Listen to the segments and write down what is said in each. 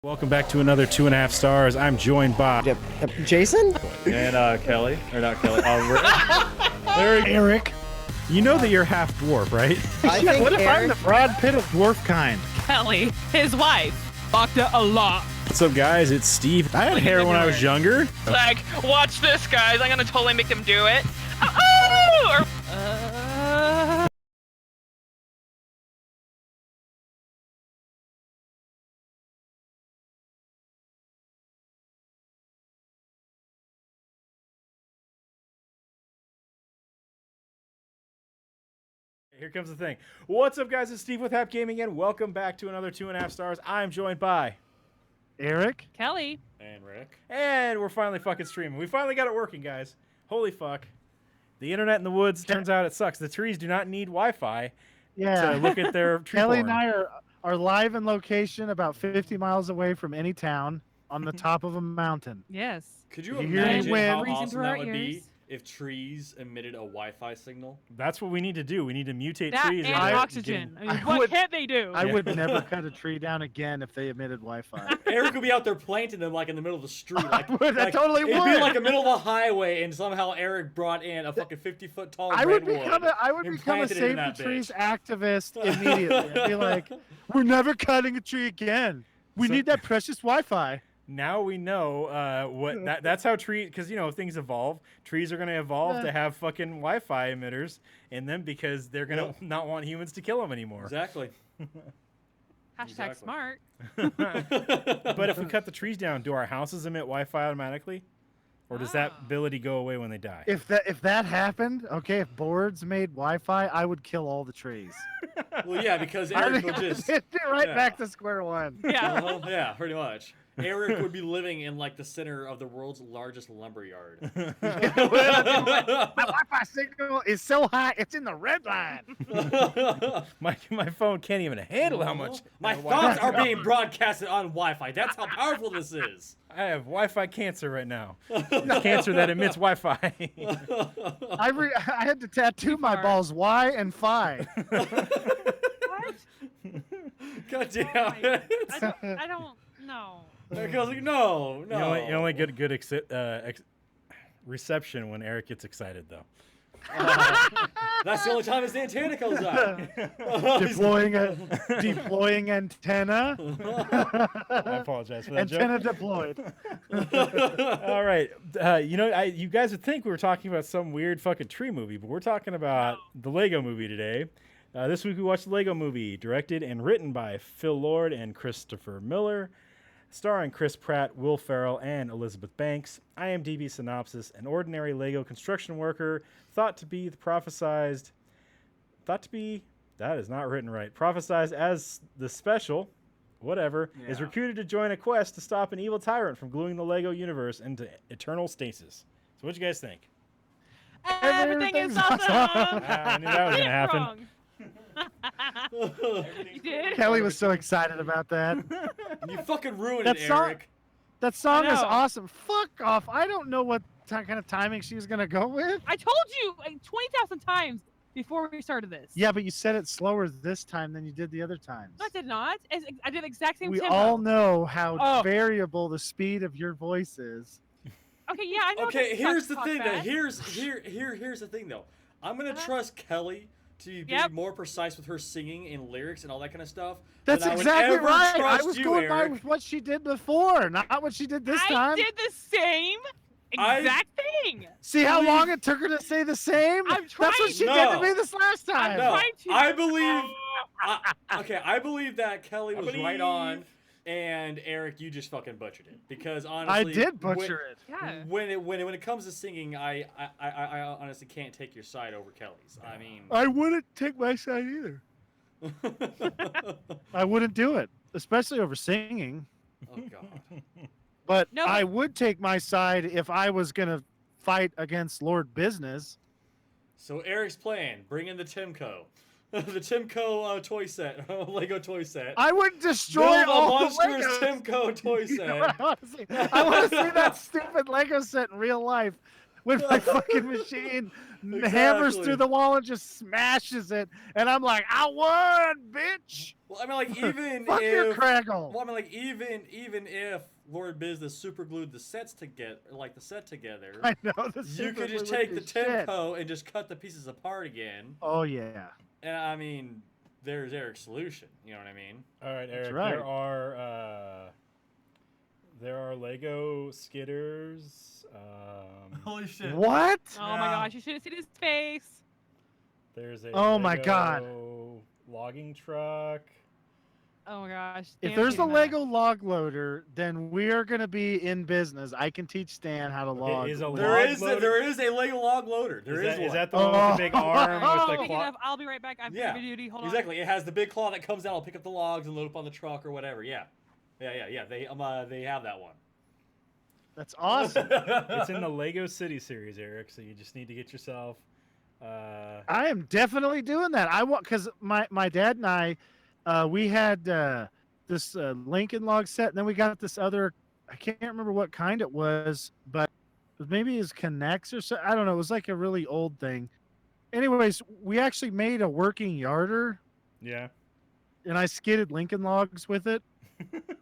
Welcome back to another 2.5 stars. I'm joined by Jason and Kelly, or not Kelly. Erik. You know that you're half dwarf, right? I think What if I'm Erik, the Brad Pitt of dwarf kind? Kelly, his wife, fucked it a lot. What's up, guys? It's Steve. I had hair when I was younger. Like, watch this, guys. I'm gonna totally make them do it. Oh! Here comes the thing. What's up, guys? It's Steve with Hap Gaming, and welcome back to another 2.5 stars. I'm joined by Erik? Kelly. And Rick. and we're finally fucking streaming. We finally got it working, guys. Holy fuck. The internet in the woods, turns out it sucks. The trees do not need Wi-Fi Yeah. to look at their tree Kelly porn. and I are live in location about 50 miles away from any town on the top of a mountain. Yes. Could you You hear imagine me win. how Reason awesome to our that would be ears. if trees emitted a Wi-Fi signal? That's what we need to do. We need to mutate That trees. and into oxygen. getting- I mean, I what would- can't they do? I would never cut a tree down again if they emitted Wi-Fi. Eric would be out there planting them like in the middle of the street. Like, I totally it'd be would. like the middle of a highway, and somehow Eric brought in a fucking 50-foot tall I would redwood. become a and Save planted it in the that Trees bitch. activist immediately. I'd be like, we're never cutting a tree again. We So- need that precious Wi-Fi. Now we know what that's how things things evolve. Trees are going to evolve to have fucking Wi-Fi emitters in them because they're going to not want humans to kill them anymore. Exactly. Hashtag Exactly. smart. But if we cut the trees down, do our houses emit Wi-Fi automatically, or does that Ah. ability go away when they die? If that happened, okay, if boards made Wi-Fi, I would kill all the trees. Well, yeah, because I Eric would would just... get right yeah. back to square one. Yeah. Yeah, pretty much. Eric would be living in like the center of the world's largest lumberyard. My Wi-Fi signal is so high, it's in the red line. My phone can't even handle how much. My Wi-Fi thoughts are being broadcasted on Wi-Fi. That's how powerful this is. I have Wi-Fi cancer right now. It's cancer that emits Wi-Fi. I had to tattoo my far. balls Y and Phi. What? God damn it. I don't know. I was like, no. You only get good reception when Eric gets excited, though. That's the only time his antenna goes out. Deploying antenna. I apologize for that Antenna joke. deployed. All right, you guys would think we were talking about some weird fucking tree movie, but we're talking about the Lego Movie today. This week we watched the Lego Movie, directed and written by Phil Lord and Christopher Miller, starring Chris Pratt, Will Ferrell, and Elizabeth Banks. IMDb synopsis: an ordinary Lego construction worker thought to be prophesized as the special, is recruited to join a quest to stop an evil tyrant from gluing the Lego universe into eternal stasis. So what you guys think? Everything is awesome. I knew that was going to happen. Wrong. You did? Kelly was so excited about that. You fucking ruined That it, song- Eric. That song is know. awesome. Fuck off. I don't know what kind of timing she was going to go with. I told you like 20,000 times before we started this. Yeah, but you said it slower this time than you did the other times. No, I did not. I did the exact same We tempo. all know how Oh. variable the speed of your voice is. Okay, yeah, I know. Okay, that here's sucks, the talk thing though. fast. Here's the thing though. I'm gonna Uh-huh. trust Kelly to be Yep. more precise with her singing and lyrics and all that kind of stuff. That's than I would exactly ever right. I trust was you, going by Eric. with what she did before, not what she did this I time. did the same exact thing. See how believe- long it took her to say the same? I'm That's what trying. she did No. to me this last time. No, trying to- I believe. I believe that Kelly was right on, believe- and Eric, you just fucking butchered it because I honestly, did butcher it. Yeah. When it comes to singing, I honestly can't take your side over Kelly's. I mean, I wouldn't take my side either. I wouldn't do it, especially over singing. oh god. But No, I but- would take my side if I was going to fight against Lord Business. So Eric's plan: bring in the Timco, the Timco toy set, Lego toy set. I would destroy Build a all monstrous the Legos. Timco toy You know set. what I want to see? I want to see that stupid Lego set in real life when my fucking machine hammers through the wall and just smashes it, and I'm like, I won, bitch. Well, I mean, like even Fuck your if Craggle. well, I mean, like even if Lord Business super glued the sets together, like the set together, I know the you could super just glue take the is shit. Timco and just cut the pieces apart again. Oh yeah. And I mean, there's Eric's solution. You know what I mean? All right, Eric. right. There are Lego skidders. Holy shit! What? Oh my gosh, you should have seen his face. There's a Oh Lego my God. logging truck. Oh my gosh. If Stan's there's a doing that. Lego log loader, then we're gonna be in business. I can teach Stan how to log. is a There log is loader? there is a Lego log loader. Is that the one with the big arm with the Speaking claw? of, I'll be right back. I'm Yeah, heavy duty. Hold on. exactly. It has the big claw that comes out. I'll pick up the logs and load up on the truck or whatever. Yeah. They have that one. That's awesome. It's in the Lego City series, Eric. So you just need to get yourself. I am definitely doing that. I want because my dad and I, we had this Lincoln log set, and then we got this other. I can't remember what kind it was, but maybe it was Connects or so. I don't know. It was like a really old thing. Anyways, we actually made a working yarder, Yeah. and I skidded Lincoln logs with it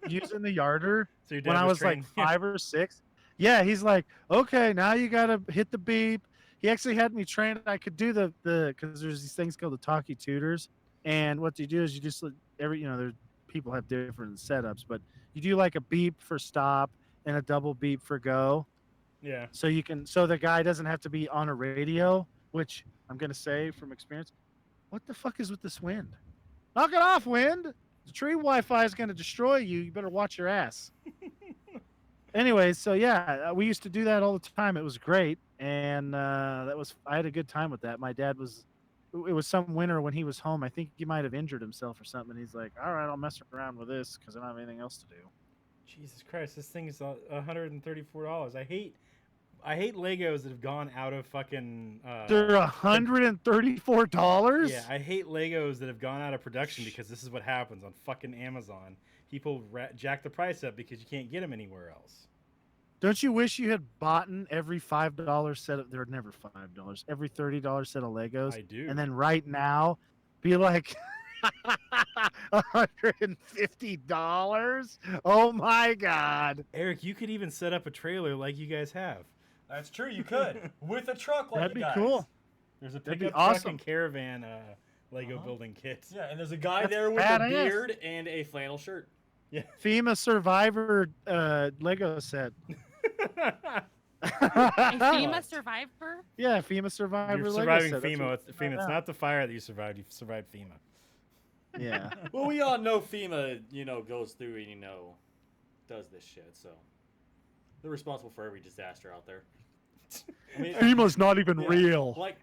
using the yarder So your dad when I was trained- like 5 or 6. Yeah, he's like, okay, now you gotta hit the beep. He actually had me trained. I could do the because there's these things called the talkie tutors, and what you do is you just there's people have different setups, but you do like a beep for stop and a double beep for go, Yeah. so the guy doesn't have to be on a radio. Which I'm gonna say from experience, what the fuck is with this wind? Knock it off, wind. The tree Wi-Fi is gonna destroy you. You better watch your ass. Anyways, so yeah, we used to do that all the time. It was great, and I had a good time with that. My dad it was some winter when he was home. I think he might have injured himself or something. And he's like, all right, I'll mess around with this because I don't have anything else to do. Jesus Christ, this thing is $134. I hate Legos that have gone out of fucking. They're $134. Yeah, I hate Legos that have gone out of production because this is what happens on fucking Amazon. People jack the price up because you can't get them anywhere else. Don't you wish you had bought every $5 set of? They're never $5. Every $30 set of Legos. I do. And then right now, be like $150. Oh my God! Eric, you could even set up a trailer like you guys have. That's true. You could with a truck like That'd you be guys. cool. There's a That'd be pickup truck awesome. and caravan Lego building kit. Yeah, and there's a guy That's there with badass. a beard and a flannel shirt. Yeah. FEMA Survivor Lego set. A FEMA survivor? Yeah, FEMA Survivor You're Lego surviving set. That's FEMA. what It's FEMA. It's not the fire that you survived. You survived FEMA. Yeah. Well, we all know FEMA, goes through and does this shit. So they're responsible for every disaster out there. I mean, FEMA's not even yeah, real. Like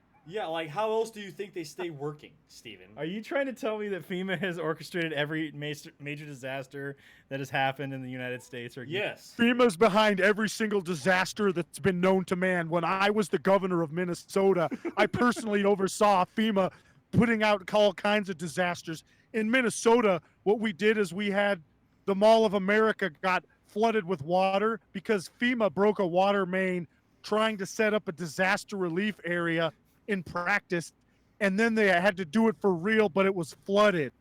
how else do you think they stay working, Steven? Are you trying to tell me that FEMA has orchestrated every major disaster that has happened in the United States? Or Yes. FEMA's behind every single disaster that's been known to man. When I was the governor of Minnesota, I personally oversaw FEMA putting out all kinds of disasters. In Minnesota, what we did is we had the Mall of America got flooded with water because FEMA broke a water main trying to set up a disaster relief area in practice, and then they had to do it for real, but it was flooded.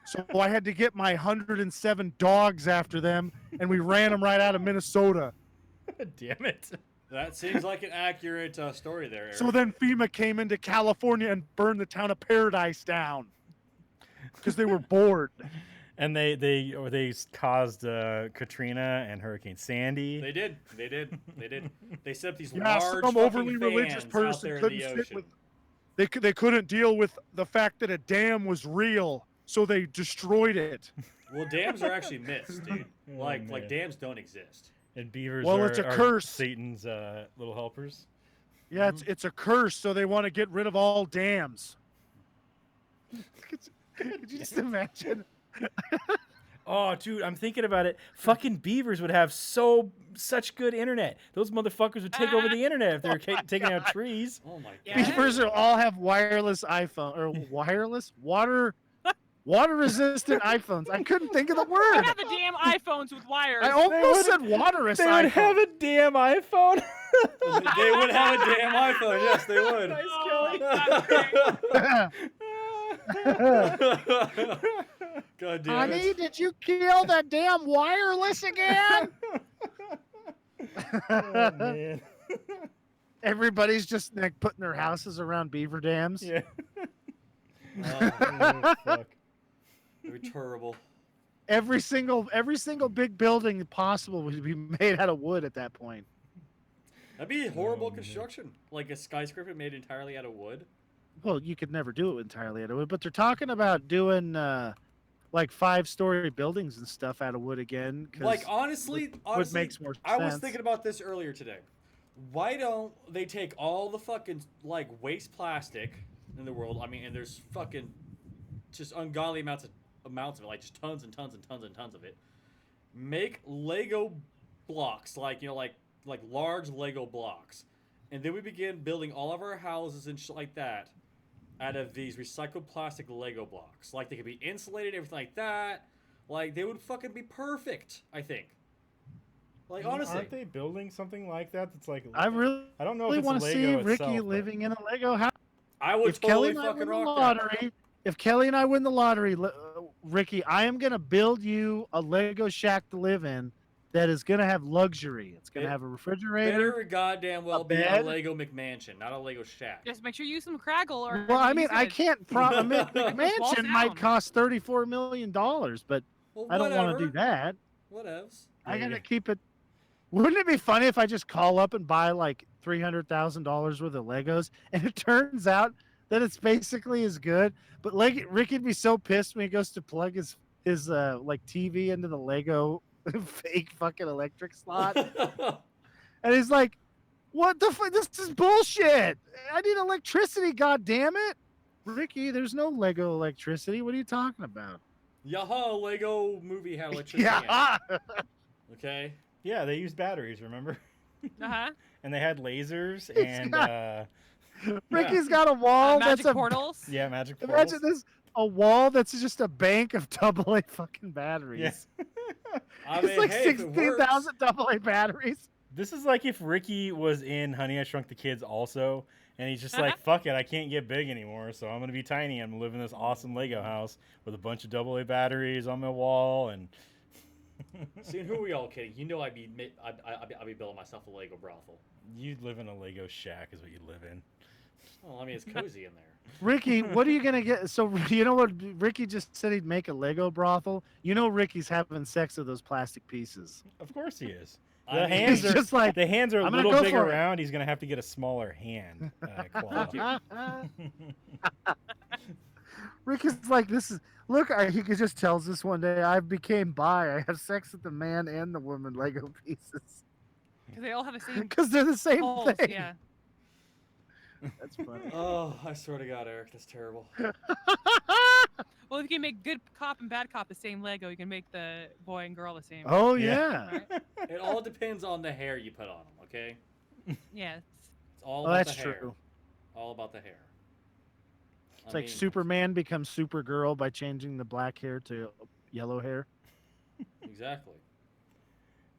So I had to get my 107 dogs after them, and we ran them right out of Minnesota. Damn it. That seems like an accurate story there, Eric. So then FEMA came into California and burned the town of Paradise down because they were bored. And they caused Katrina and Hurricane Sandy. They did. They set up these Yeah, large some overly fucking religious fans out person there in couldn't the sit ocean. with. They couldn't deal with the fact that a dam was real, so they destroyed it. Well, dams are actually myths, dude. Oh, Like man. dams don't exist. And beavers Well, are, it's a are curse. Satan's little helpers. Yeah, it's a curse, so they want to get rid of all dams. Could you just imagine? Oh, dude, I'm thinking about it. Fucking beavers would have such good internet. Those motherfuckers would take over the internet if they were taking out trees. Oh my god. Yeah. Beavers all have wireless iPhone or wireless water Water-resistant iPhones. I couldn't think of the I word. have the damn iPhones with wires. I almost said waterless They would have iPhone. a damn iPhone. They would have a damn iPhone. Yes, they would. Nice, Oh, Kelly. that's great. God damn Honey, it. did you kill the damn wireless again? Oh, man. Everybody's just like putting their houses around beaver dams. Yeah. Oh, Fuck. that'd be terrible. Every single big building possible would be made out of wood at that point. That'd be horrible Oh, man. construction. Like a skyscraper made entirely out of wood. Well, you could never do it entirely out of wood, but they're talking about doing like 5-story buildings and stuff out of wood again. 'Cause Like honestly, wood makes more sense. I was thinking about this earlier today. Why don't they take all the fucking like waste plastic in the world? I mean, and there's fucking just ungodly amounts of it, like just tons and tons and tons and tons of it. Make Lego blocks, like like large Lego blocks, and then we begin building all of our houses and shit like that out of these recycled plastic Lego blocks. Like they could be insulated, everything like that. Like they would fucking be perfect. I think. Like honestly, Aren't they building something like that? That's like I really I don't know if it's want to Lego see itself, Ricky but- living in a Lego house. I would If Kelly totally and I win fucking the rock that. lottery, if Kelly and I win the lottery, Ricky, I am gonna build you a Lego shack to live in that is gonna have luxury. It's gonna It have a refrigerator. Better goddamn well A be a bed? Lego McMansion, not a Lego shack. Just make sure you use some Craggle or. Well, I use mean, I it. can't. A Small mansion might town. cost $34 million, but Well, I don't want whatever. to do that. Whatevs. I Yeah, gotta yeah. keep it. Wouldn't it be funny if I just call up and buy like $300,000 worth of Legos, and it turns out that it's basically as good? But Ricky'd be so pissed when he goes to plug his like TV into the Lego fake fucking electric slot, and he's like, "What the fuck? This is bullshit! I need electricity, god damn it!" Ricky, there's no Lego electricity. What are you talking about? Yaha, Lego movie had electricity. Yeah. in it, Okay. Yeah, they used batteries, remember? Uh-huh. And they had lasers It's and got- Ricky's got a wall that's Magic a portals. yeah, magic imagine portals. this a wall that's just a bank of AA fucking batteries. Yeah. I It's mean, like hey, if it 16,000 AA batteries. This is like if Ricky was in Honey, I Shrunk the Kids also, and he's just like, fuck it, I can't get big anymore, so I'm going to be tiny. I'm going to live in this awesome Lego house with a bunch of AA batteries on my wall. And works. See, and who are we all kidding? You know I'd be building myself a Lego brothel. you live in a Lego shack is what you live in. Well, I mean, it's cozy in there. Ricky, what are you gonna get? So you know what Ricky just said he'd make a Lego brothel. You know Ricky's having sex with those plastic pieces. Of course he is. I The mean, hands He's are just like, the hands are a "I'm gonna little go bigger for it." around. He's going to have to get a smaller hand claw. Ricky's like, this is look. He just tells us one day, I became bi. I have sex with the man and the woman Lego pieces Because they all have the same because they're the same holes. thing. Yeah. That's funny. Oh, I swear to God, Eric, that's terrible. Well, if you can make good cop and bad cop the same Lego, you can make the boy and girl the same. Oh Yeah. yeah. Right? It all depends on the hair you put on them, okay? Yeah. It's all Oh, about that's the hair. true. All about the hair. It's like Superman becomes Supergirl by changing the black hair to yellow hair. Exactly.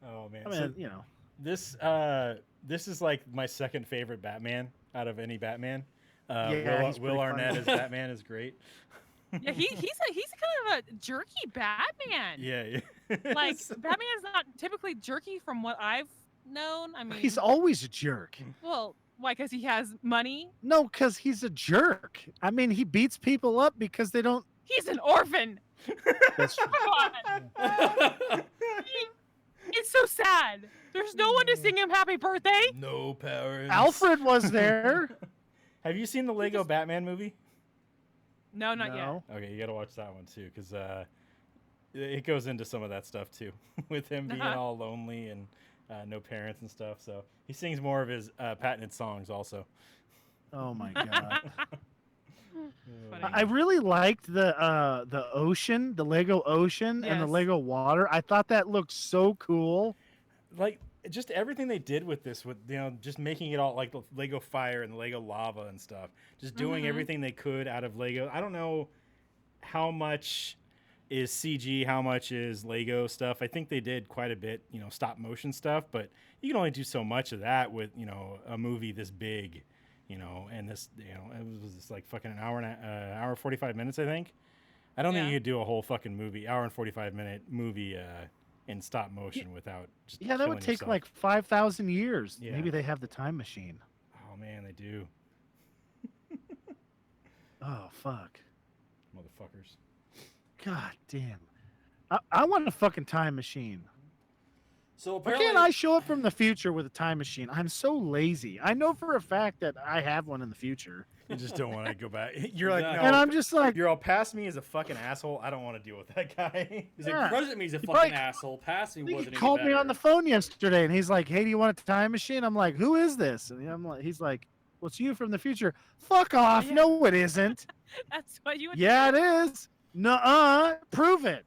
Oh man. I So mean, you know. this is like my second favorite Batman out of any Batman. Yeah, he's Will pretty Arnett funny. as Batman is great. Yeah, he's kind of a jerky Batman. Yeah, yeah. Like Batman is not typically jerky from what I've known. I mean, He's always a jerk. well, why? Because he has money. No, because he's a jerk. I mean, he beats people up because they don't. He's an orphan. That's true. Come on. It's so sad. There's no one to sing him happy birthday. No parents. Alfred was there. Have you seen the Lego Batman movie? No, not yet. No. Okay, you got to watch that one too, because it goes into some of that stuff too, with him being all lonely and no parents and stuff. So he sings more of his patented songs also. Oh my god. Funny. I really liked the ocean, the Lego ocean, and the Yes. Lego water. I thought that looked so cool. Like just everything they did with this, with just making it all like the Lego fire and the Lego lava and stuff, just doing Mhm. everything they could out of Lego. I don't know how much is CG, how much is Lego stuff. I think they did quite a bit, stop motion stuff, but you can only do so much of that with, a movie this big, and this, it was just like fucking an hour and hour 45 minutes, I think. I don't think Yeah. you could do a whole fucking movie, hour and 45-minute movie in stop motion without just Yeah, that would killing take yourself. like 5,000 years. Yeah. Maybe they have the time machine. Oh man, they do, Oh fuck. motherfuckers. God damn. I want a fucking time machine. So Why apparently, can't I show up from the future with a time machine? I'm so lazy. I know for a fact that I have one in the future. You just don't want to go back. You're like, Exactly. no, And I'm just like, you're all past me as a fucking asshole. I don't want to deal with that guy. he's Yeah. like, present me is a He fucking probably- asshole. Past me he wasn't any called me on the better. phone yesterday and he's like, hey, do you want a time machine? I'm like, who is this? And he's like, well, it's you from the future. Fuck off. Yeah. No, it isn't. That's what you would Yeah, do. it is. Nuh-uh. Prove it.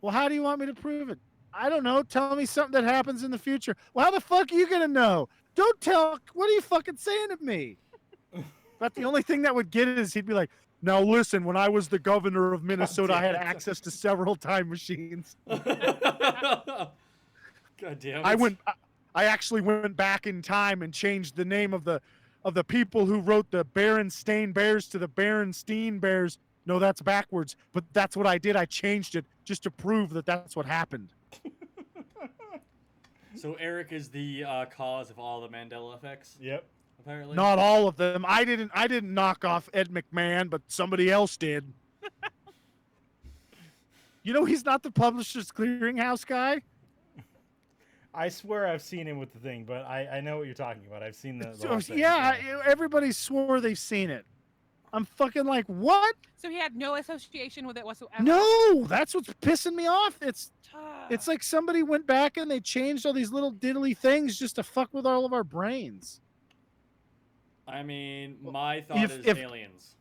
Well, how do you want me to prove it? I don't know. Tell me something that happens in the future. Well, how the fuck are you going to know? Don't tell. What are you fucking saying to me? But the only thing that would get it is he'd be like, now listen, when I was the governor of Minnesota, I had damn it. access to several time machines. God damn it. I actually went back in time and changed the name of the people who wrote the Berenstain Bears to the Berenstein Bears. No, that's backwards, but that's what I did. I changed it just to prove that that's what happened. So Eric is the cause of all the Mandela effects, Yep. apparently. Not all of them. I didn't knock off Ed McMahon, but somebody else did. You know, he's not the Publishers Clearinghouse guy. I swear I've seen him with the thing, but I know what you're talking about. I've seen the So, whole thing, yeah, so. everybody swore they've seen it. I'm fucking like, what? So he had no association with it whatsoever. No, that's what's pissing me off. It's Ah. like somebody went back and they changed all these little diddly things just to fuck with all of our brains. I mean, my thought If- is if- aliens.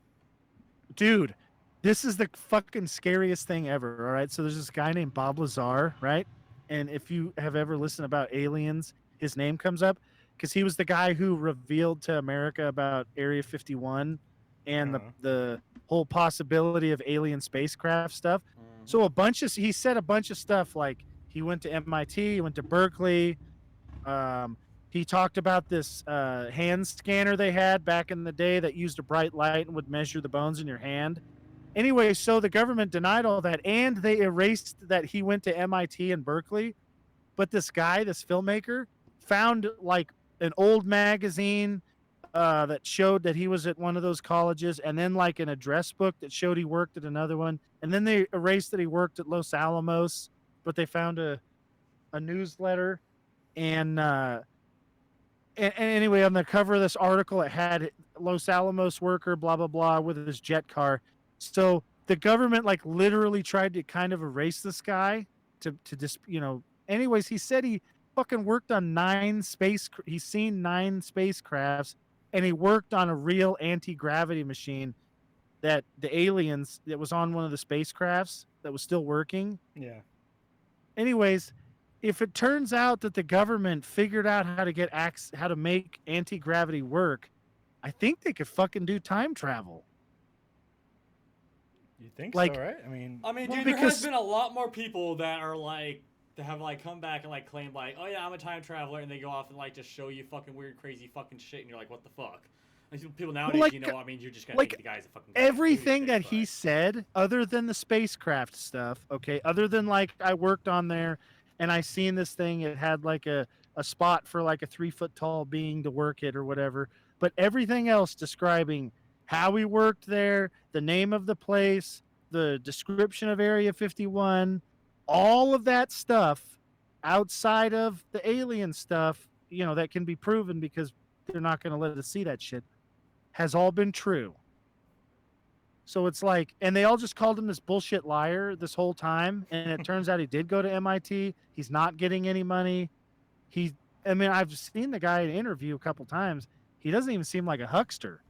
Dude, this is the fucking scariest thing ever. All right. So there's this guy named Bob Lazar, right? And if you have ever listened about aliens, his name comes up because he was the guy who revealed to America about Area 51 and Uh-huh. the whole possibility of alien spacecraft stuff. Mhm. So he said a bunch of stuff like he went to MIT, he went to Berkeley. He talked about this hand scanner they had back in the day that used a bright light and would measure the bones in your hand. Anyway, so the government denied all that and they erased that he went to MIT and Berkeley. But this guy, this filmmaker, found like an old magazine that showed that he was at one of those colleges, and then like an address book that showed he worked at another one, and then they erased that he worked at Los Alamos, but they found a newsletter, and anyway, on the cover of this article, it had Los Alamos worker, blah blah blah, with his jet car. So the government like literally tried to kind of erase this guy to just Anyways, he said he fucking worked on he's seen 9 spacecrafts. And he worked on a real anti-gravity machine that the aliens that was on one of the spacecrafts that was still working. Yeah. Anyways, if it turns out that the government figured out how to make anti-gravity work, I think they could fucking do time travel. You think Like- so, right? I mean, I mean, Well, dude, there because- has been a lot more people that are like, that have like come back and like claim like, oh yeah, I'm a time traveler, and they go off and like just show you fucking weird, crazy fucking shit, and you're like, what the fuck? And people nowadays, like, I mean, you're just gonna like, think the guy's a fucking. guy who Everything shit, that he but- said, other than the spacecraft stuff, okay, other than like I worked on there and I seen this thing, it had like a spot for like a 3-foot tall being to work it or whatever. But everything else describing how he worked there, the name of the place, the description of Area 51, all of that stuff outside of the alien stuff, that can be proven because they're not going to let us see that shit, has all been true. So it's like, and they all just called him this bullshit liar this whole time. And it turns out he did go to MIT. He's not getting any money. I've seen the guy in an interview a couple times. He doesn't even seem like a huckster.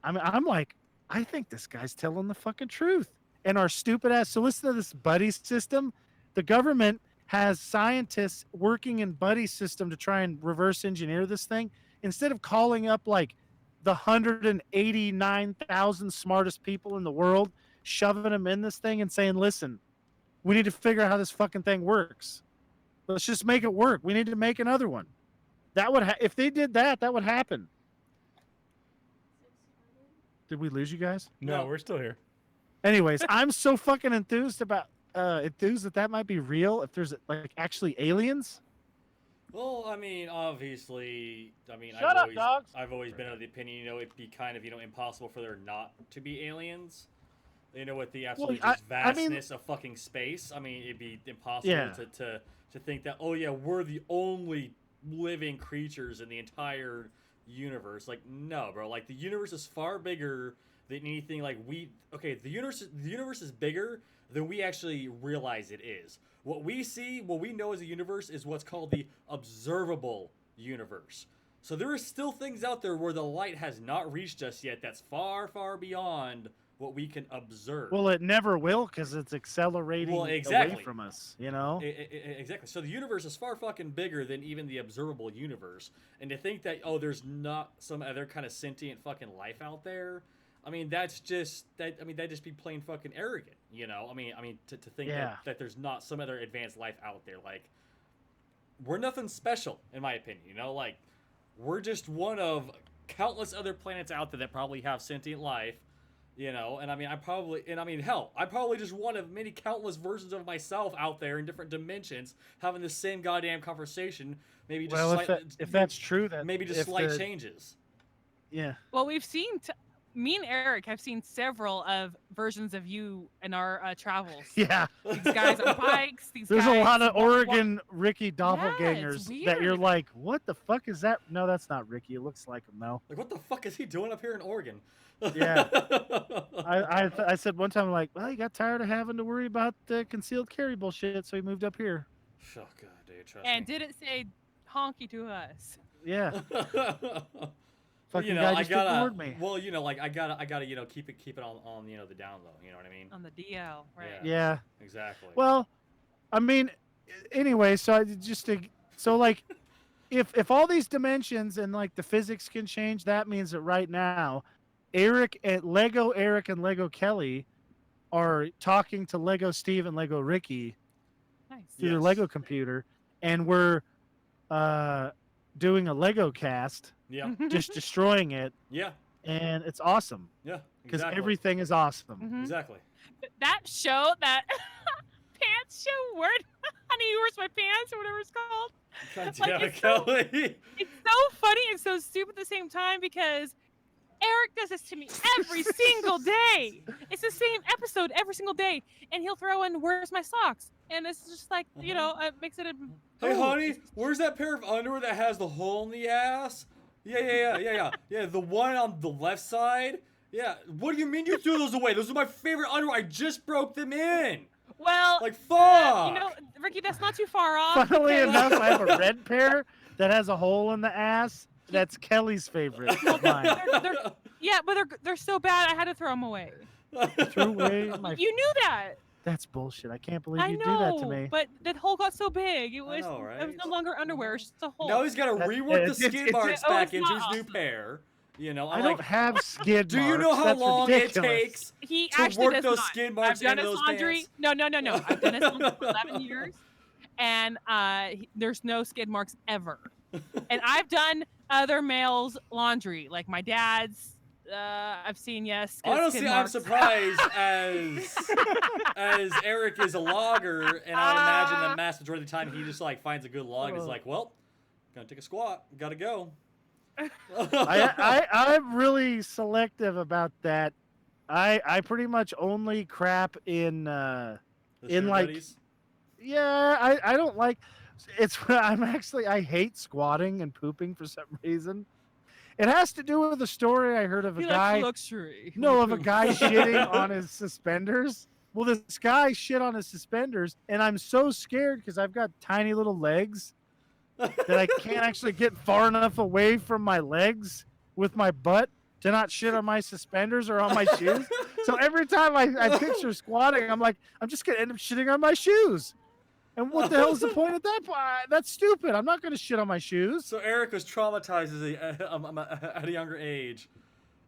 I'm like, I think this guy's telling the fucking truth. And our stupid ass. So listen to this buddy system. The government has scientists working in buddy system to try and reverse engineer this thing. Instead of calling up like the 189,000 smartest people in the world, shoving them in this thing and saying, listen, we need to figure out how this fucking thing works. Let's just make it work. We need to make another one. That would if they did that, that would happen. Did we lose you guys? No, No. we're still here. Anyways, I'm so fucking enthused that might be real. If there's like actually aliens. Well, I mean, obviously, Shut up, dogs. I've always been of the opinion, it'd be kind of, impossible for there not to be aliens. With the absolute Well, just I mean- vastness of fucking space. I mean, it'd be impossible Yeah. to think that, oh yeah, we're the only living creatures in the entire universe. Like, no, bro. Like, the universe is far bigger than anything. Like, the universe is bigger than we actually realize it is. What we see, what we know as a universe, is what's called the observable universe. So there are still things out there where the light has not reached us yet. That's far, far beyond what we can observe. Well, it never will because it's accelerating away from us. Exactly. So the universe is far fucking bigger than even the observable universe. And to think that, oh, there's not some other kind of sentient fucking life out there, I mean, that'd just be plain fucking arrogant, to think that there's not some other advanced life out there. Like, we're nothing special, in my opinion, like, we're just one of countless other planets out there that probably have sentient life, and I'm probably just one of many countless versions of myself out there in different dimensions having the same goddamn conversation, maybe just if that's true, that maybe just slight changes. Yeah. Well, we've seen me and Eric have seen several of versions of you in our travels. Yeah. These guys on bikes. There's guys a lot of Oregon Ricky doppelgangers it's that you're weird. like, what the fuck is that? No, that's not Ricky. It looks like him though. Like, what the fuck is he doing up here in Oregon? Yeah. I said one time, like, well, he got tired of having to worry about the concealed carry bullshit, so he moved up here. Oh, God, dude, trust And me. didn't say honky to us. Yeah. Fucking I guy just gotta. ignored me. Well, I gotta, keep it on the down low. You know what I mean? On the DL, right? Yeah. Exactly. Well, I mean, anyway, so like, if all these dimensions and like the physics can change, that means that right now, Eric and Lego Kelly are talking to Lego Steve and Lego Ricky Nice. through their Yes. Lego computer, and we're doing a Lego cast, Yeah. just destroying it, Yeah. and it's awesome Yeah. because Exactly. everything is awesome. Mhm. Exactly. That show, that pants show, honey, where's my pants or whatever it's called. God Like, damn it, it's so- Kelly. It's so funny and so stupid at the same time because Eric does this to me every single day. It's the same episode every single day, and he'll throw in "Where's my socks?" and it's just like it makes it a. Hey, oh, honey, it's- where's that pair of underwear that has the hole in the ass? Yeah. The one on the left side. Yeah. What do you mean you threw those away? Those are my favorite underwear. I just broke them in. Well, Like, fuck. Ricky, that's not too far off. Funnily because- enough, I have a red pair that has a hole in the ass. That's Kelly's favorite. of mine. yeah, but they're so bad. I had to throw them away. Threw away my. You knew that. That's bullshit. I can't believe I you know, do that to me. but that hole got so big. It was. know, It was right? no longer underwear. It's just a hole. Now he's got to That- rework yeah, the it's- skid it's- marks it's back into not his new awesome. pair. I I'm don't like, have skid do marks. you know how That's long ridiculous. it takes He to actually work does those not. skid marks I've done into his those laundry. pants? No. I've done his laundry for 11 years, and there's no skid marks ever. And I've done other males' laundry, like my dad's. I've seen skid Honestly, I'm marks. surprised as Eric is a logger, and I would imagine the vast majority of the time he just like finds a good log and is like, well, gonna take a squat, gotta go. I'm really selective about that. I pretty much only crap in The in, sugar like- buddies. yeah, I don't like it's I hate squatting and pooping for some reason. It has to do with the story I heard of a He guy. likes luxury. No, of a guy shitting on his suspenders. Well, this guy shit on his suspenders, and I'm so scared because I've got tiny little legs that I can't actually get far enough away from my legs with my butt to not shit on my suspenders or on my shoes. So every time I picture squatting, I'm like, I'm just gonna end up shitting on my shoes. And what the hell is the point of that? That's stupid. I'm not going to shit on my shoes. So Eric was traumatized at a younger age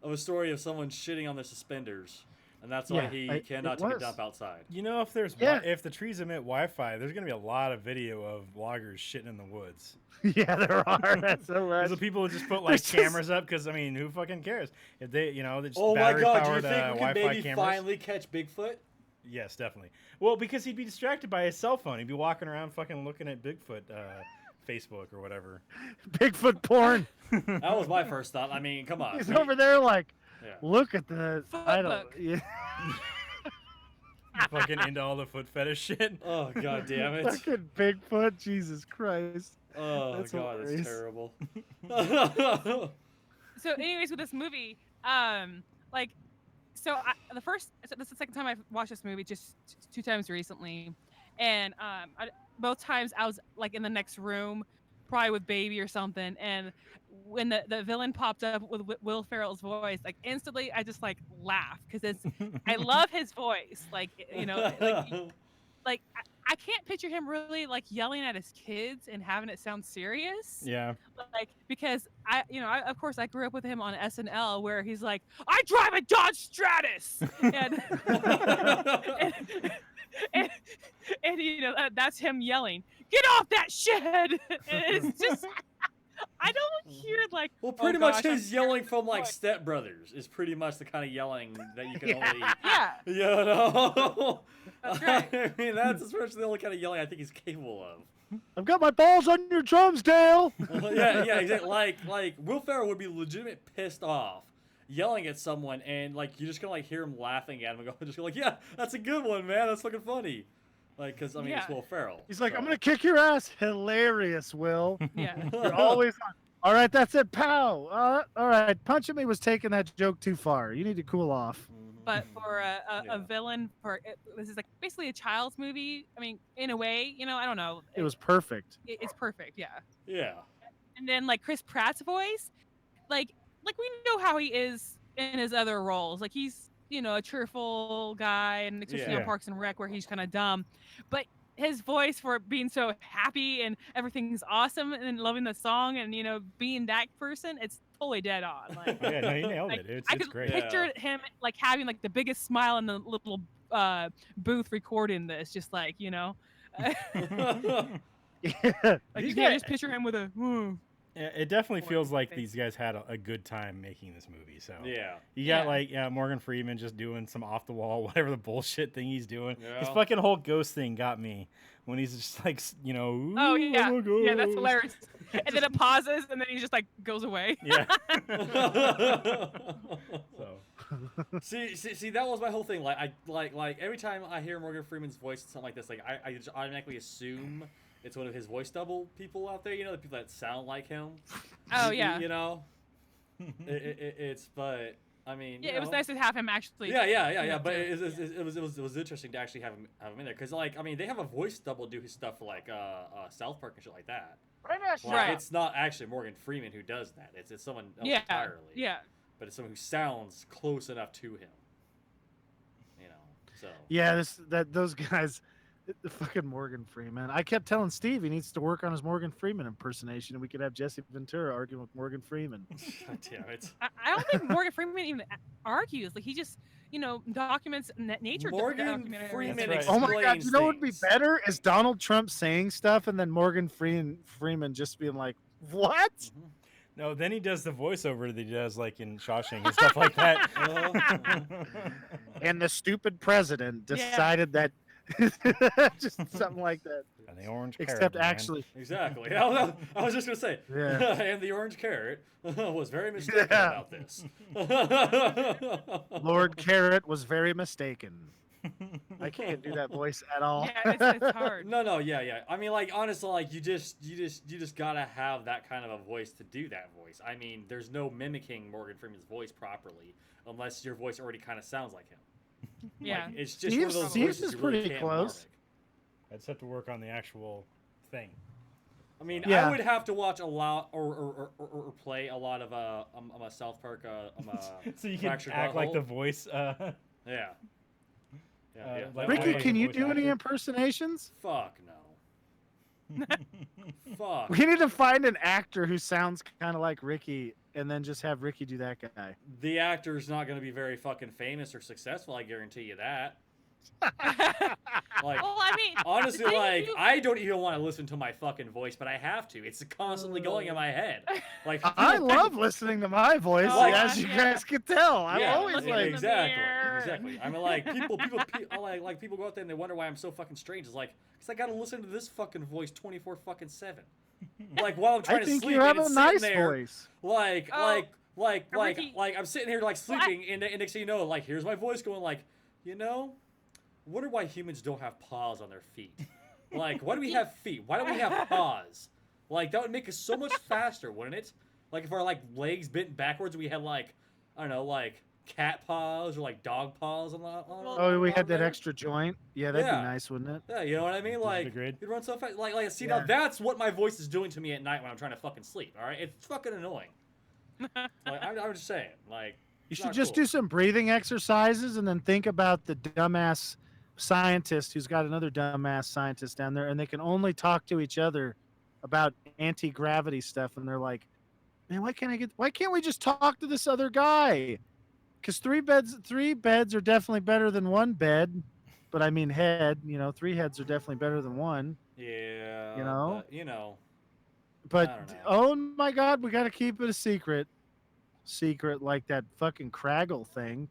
of a story of someone shitting on their suspenders, and that's why he cannot take a dump outside. You know, if if the trees emit Wi-Fi, there's gonna be a lot of video of loggers shitting in the woods. Yeah, there are. That's so much. So people would just put like cameras up because I mean, who fucking cares if they, they just Oh my God! Do you battery-powered think we could Wi-Fi maybe cameras. finally catch Bigfoot? Yes, definitely. Well, because he'd be distracted by his cell phone. He'd be walking around fucking looking at Bigfoot Facebook or whatever. Bigfoot porn. That was my first thought. I mean, come on. He's over there like, Yeah. look at the. I don't. Footbook. Yeah. Fucking into all the foot fetish shit. Oh God damn it! Fucking Bigfoot. Jesus Christ. Oh That's God, hilarious. that's terrible. So, anyways, with this movie, this is the second time I've watched this movie, just 2 times recently, and both times I was like in the next room, probably with baby or something, and when the villain popped up with Will Ferrell's voice, like instantly I just like laughed because I love his voice, like I can't picture him really like yelling at his kids and having it sound serious. Yeah. Like because I of course I grew up with him on SNL where he's like, I drive a Dodge Stratus, and that's him yelling, get off that shed. And it's just I don't hear like. Well, pretty much his yelling from like Step Brothers is pretty much the kind of yelling that you can only. Yeah. You know. That's right. I mean, that's especially the only kind of yelling I think he's capable of. I've got my balls on your drums, Dale. Yeah, exactly. Like Will Ferrell would be legitimately pissed off, yelling at someone, and like you're just gonna like hear him laughing at him and go, just go like, yeah, that's a good one, man. That's fucking funny. Like, because I mean, it's Will Ferrell. He's like, so. I'm gonna kick your ass. Hilarious, Will. Yeah. You're always on. All right, that's it, pow. All right, punching me was taking that joke too far. You need to cool off. But for a villain, this is like basically a child's movie. I mean, in a way, I don't know. It was perfect. It's perfect, yeah. Yeah. And then like Chris Pratt's voice, like we know how he is in his other roles. Like he's a cheerful guy, and especially on Parks and Rec where he's kind of dumb, but his voice for being so happy and everything's awesome and loving the song and being that person, it's totally dead on. Like, Yeah, no, you nailed it. It's I could great. picture him like having like the biggest smile in the little booth recording this, just like Yeah. like you can't just picture him with a. Yeah, it definitely feels like these guys had a good time making this movie. So Yeah. you got Morgan Freeman just doing some off the wall, whatever the bullshit thing he's doing. Yeah. His fucking whole ghost thing got me when he's just like, "Ooh, Oh yeah, I'm a yeah, that's ghost." hilarious. And then it pauses, and then he just like goes away. Yeah. See, that was my whole thing. Like every time I hear Morgan Freeman's voice and something like this, like I just automatically assume it's one of his voice double people out there. The people that sound like him. Oh yeah. But I mean. Yeah, it was nice to have him actually. Yeah. But it was interesting to actually have him in there because like I mean they have a voice double do his stuff for like South Park and shit like that. Right. It's not actually Morgan Freeman who does that. It's someone else entirely. Yeah. But it's someone who sounds close enough to him. So. Yeah, those guys, the fucking Morgan Freeman. I kept telling Steve he needs to work on his Morgan Freeman impersonation, and we could have Jesse Ventura arguing with Morgan Freeman. God damn it. I don't think Morgan Freeman even argues. Like he just, documents nature. Morgan Freeman. Right. Oh my God! You know what would be things. better is Donald Trump saying stuff, and then Morgan Freeman just being like, "What?" Mm-hmm. No, then he does the voiceover that he does like in Shawshank and stuff like that. And the stupid president decided that just something like that. And the orange Except carrot, man. actually, Exactly. I was just gonna say. Yeah. And the orange carrot was very mistaken Yeah. about this. Lord Carrot was very mistaken. I can't do that voice at all. Yeah, it's hard. No, yeah. I mean, like honestly, like you just gotta have that kind of a voice to do that voice. I mean, there's no mimicking Morgan Freeman's voice properly unless your voice already kind of sounds like him. Yeah. Like, it's just one of those Steve's voices is you really pretty can't close. I just have to work on the actual thing. I mean, Yeah. I would have to watch a lot or play a lot of a South Park So you can Fractured act like Butthole. the voice. Yeah. like Ricky, I- can you voice do any actor. impersonations? Fuck no. Fuck. We need to find an actor who sounds kind of like Ricky, and then just have Ricky do that guy. The actor's not going to be very fucking famous or successful. I guarantee you that. Like, Well, I mean, honestly, the thing like, you- I don't even want to listen to my fucking voice, but I have to. It's constantly going in my head. Like, I people- love listening to my voice, Oh, as you yeah. guys can tell. I'm Yeah, always looking like, in the exactly, mirror. exactly. I mean, like like people go out there and they wonder why I'm so fucking strange. It's like, because I gotta listen to this fucking voice 24/7. Like while I'm trying I to think sleep, you have and a it's nice sitting there, voice. like, Oh, Ricky. like I'm sitting here like sleeping, and next thing you know, like here's my voice going like, you know, wonder why humans don't have paws on their feet. Like, why do we have feet? Why don't we have paws? Like that would make us so much faster, wouldn't it? Like if our like legs bent backwards, we had like I don't know, like cat paws or like dog paws on Oh, we had that there. extra joint. Yeah, that'd Yeah. be nice, wouldn't it? Yeah, you know what I mean? Like, Disintegrate. you run so fast. Like, see, Yeah. now that's what my voice is doing to me at night when I'm trying to fucking sleep. All right, it's fucking annoying. Like, I'm just saying, like, You it's should not just cool. do some breathing exercises and then think about the dumbass scientist who's got another dumbass scientist down there, and they can only talk to each other about anti-gravity stuff, and they're like, man, why can't we just talk to this other guy? Because three beds are definitely better than one bed, but I mean head, 3 heads are definitely better than one. Yeah, You know? but, you know, But I don't know. oh my god, we got to keep it a secret like that fucking Craggle thing.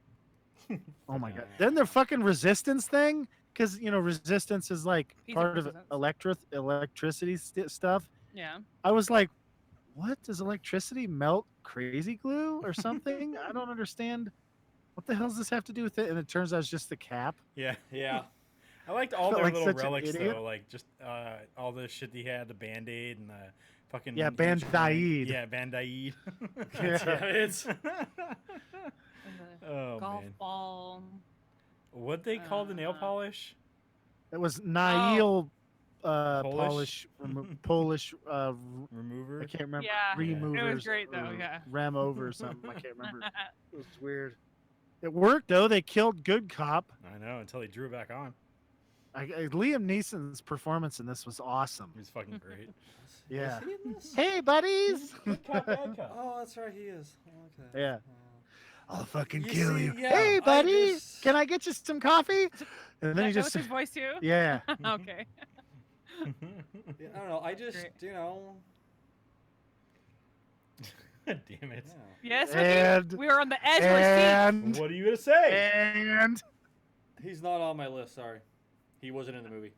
Oh my god. Then the fucking resistance thing, because resistance is like Piece of part of resistance. electricity stuff. Yeah. I was like, what, does electricity melt crazy glue or something? I don't understand. What the hell does this have to do with it? And it turns out it's just the cap. Yeah. Yeah, I liked all Felt their like little such an relics idiot. though, like just all the shit he had, the Band-Aid and the fucking Yeah, huge Band-Aid. Yeah, Band-Aid. yeah, it's And the Oh golf man. ball. What they call the nail Uh, polish? It was Niall Polish? Polish Remover. I can't remember. Yeah, it was Removers. great, though, or yeah. Ram over or something. I can't remember. It was weird. It worked though. They killed Good Cop. I know until he drew it back on. Liam Neeson's performance in this was awesome. He was fucking great. Yeah. Is he in this? Hey, buddies. Good cop, bad cop. Oh, that's right, he is. Okay. Yeah. I'll fucking You kill see, you. yeah, Hey, I buddy. just- Can I get you some coffee? And then he That was just. his voice too. Yeah. Okay. Yeah, I don't know. I just, Great. you know. Damn it. Yeah. Yes, And- we were on the edge of our seat. And. What are you gonna say? And. He's not on my list. Sorry, he wasn't in the movie.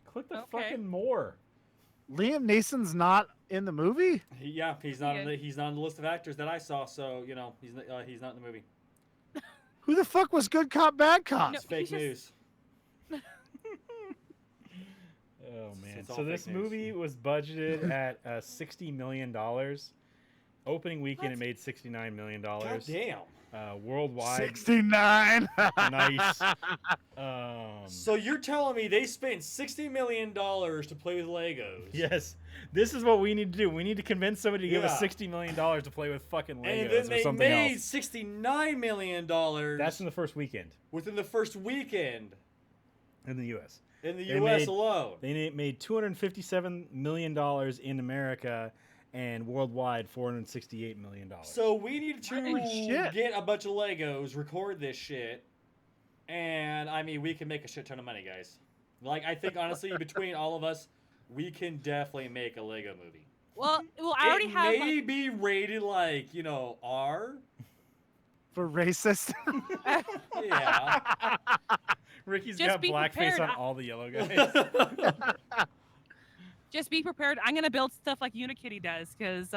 Click the Okay. fucking more. Liam Neeson's not in the movie? He's not. Yeah. He's not on the list of actors that I saw. So you know, he's not in the movie. Who the fuck was Good Cop, Bad Cop? No. It's fake he's just- news. Oh man. It's all So this fake news. movie was budgeted at $60 million. Opening weekend, it made $69 million. God damn. Worldwide, 69. nice. So you're telling me they spent $60 million to play with Legos? Yes, this is what we need to do. We need to convince somebody to give us Yeah. $60 million to play with fucking Legos And then or they something made else. $69 million. That's in the first weekend within the first weekend in the U.S. in the They U.S. made- alone. They made $257 million in America, and worldwide $468 million. So we need Holy to shit. get a bunch of Legos, record this shit, and I mean we can make a shit ton of money, guys. Like I think honestly, between all of us, we can definitely make a Lego movie. Well, I already it have. may Like, be rated like R. For racist. Yeah. Ricky's Just got be blackface prepared. on all the yellow guys. just be prepared. I'm gonna build stuff like Unikitty does, because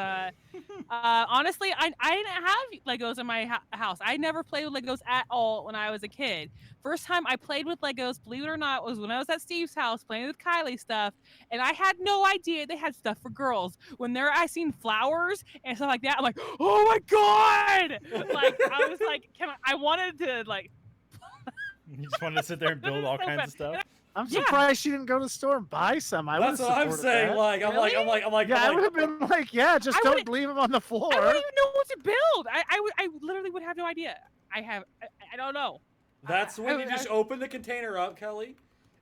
honestly, I didn't have Legos in my house. I never played with Legos at all when I was a kid. First time I played with Legos, believe it or not, was when I was at Steve's house playing with Kylie stuff, and I had no idea they had stuff for girls. When I seen flowers and stuff like that, I'm like, oh my god! Like I was like, I wanted to like. You just wanted to sit there and build all So kinds bad. of stuff. I'm Yeah. surprised she didn't go to the store and buy some. I That's would've what I'm supported saying. that. Like I'm Really? like Yeah, I I'm would like, have been like, yeah, just I don't would've- leave them on the floor. I don't even know what to build. I literally would have no idea. I don't know. that's when I- you just open the container up, Kelly,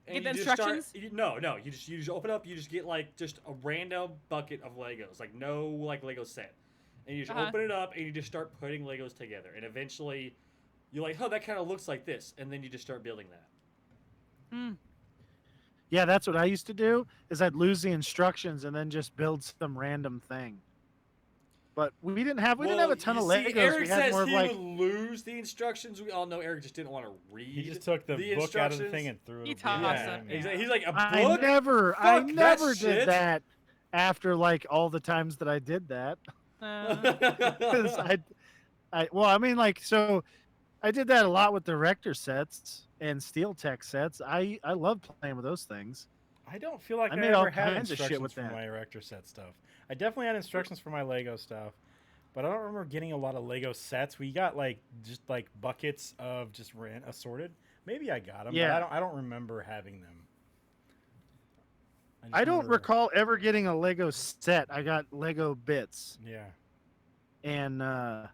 and Get the you just start- instructions? no, you just open up. You just get like just a random bucket of Legos, like no like Lego set, and you just open it up and you just start putting Legos together, and eventually, you're like, oh, that kind of looks like this, and then you just start building that. Mm. Yeah, that's what I used to do. Is I'd lose the instructions and then just build some random thing. But we didn't have a ton of Legos. Eric we had says more of he like would lose the instructions. We all know Eric just didn't want to read. He just took the book out of the instructions. thing and threw it. He away. tossed Yeah, them, exactly. yeah. He's like a I book. never that shit. did that after like all the times that I did that. 'Cause I mean like so I did that a lot with director sets and Steel Tech sets. I love playing with those things. I don't feel like I I, made all ever had kinds of shit instructions with for that. my erector set stuff. I definitely had instructions for my Lego stuff, but I don't remember getting a lot of Lego sets. We got like just like buckets of just assorted. Maybe I got them, Yeah. but I don't remember having them. just I don't remember- recall ever getting a Lego set. I got Lego bits. Yeah. And I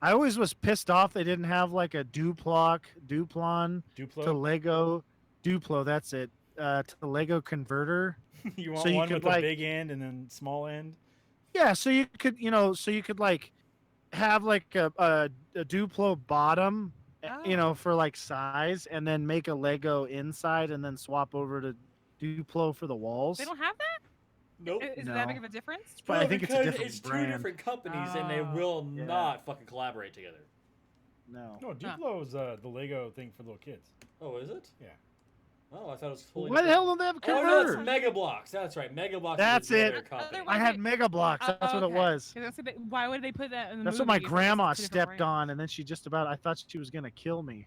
always was pissed off they didn't have like a Duplon Duplo. to Lego Duplo, that's it. To the Lego converter. You want so you one could, with like- a big end and then small end? Yeah, so you could like have like a Duplo bottom, for like size, and then make a Lego inside, and then swap over to Duplo for the walls. They don't have that? Nope. Is it No. that big of a difference? But I think it's a because different it's brand. two different companies, and they Oh. will Yeah. not fucking collaborate together. No. No, Duplo is the Lego thing for little kids. Oh, is it? Yeah. Oh, I thought it was fully. Why the hell don't they have a Oh no, it's converter? Mega Blocks. That's right, Mega Blocks. That's is the it. other company. Otherwise- I had Mega Blocks. That's what it Okay. was. 'Cause I said that- Why would they put that in the That's movie what my if it's grandma two different stepped brands? on, and then I thought she was gonna kill me.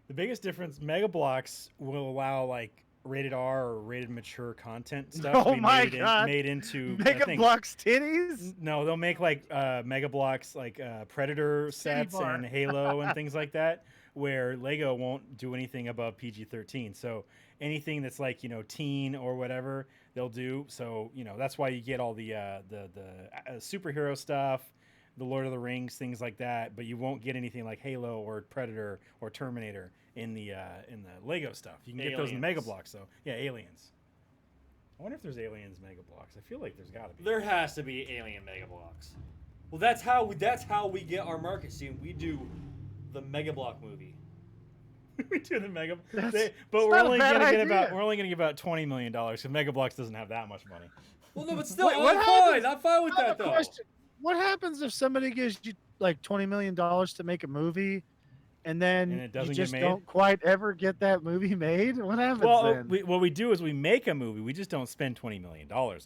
The biggest difference, Mega Blocks will allow like rated R or rated mature content stuff Oh to be my made, God. made into I Mega think- Blocks titties. No, they'll make like Mega Blocks like Predator City sets Bar. and Halo and things like that, where Lego won't do anything above PG-13. So anything that's like teen or whatever they'll do. So that's why you get all the superhero stuff, the Lord of the Rings, things like that. But you won't get anything like Halo or Predator or Terminator in the Lego stuff. You can get those in Mega Aliens. Blocks. So yeah, Aliens. I wonder if there's Aliens Mega Blocks. I feel like there's got to be. There has to be Alien Mega Blocks. Well, that's how we get our market scene. We do the Mega Block movie. We do the Mega, That's- but it's we're not a only bad gonna get idea. about $20 million because Mega Blocks doesn't have that much money. Well, no, but still, Wait, what I'm happens- fine. I'm fine with I have that a though. question. What happens if somebody gives you like $20 million to make a movie, and then And it doesn't you get just made? don't quite ever get that movie made? What happens Well, then? what we do is we make a movie. We just don't spend $20 million on it.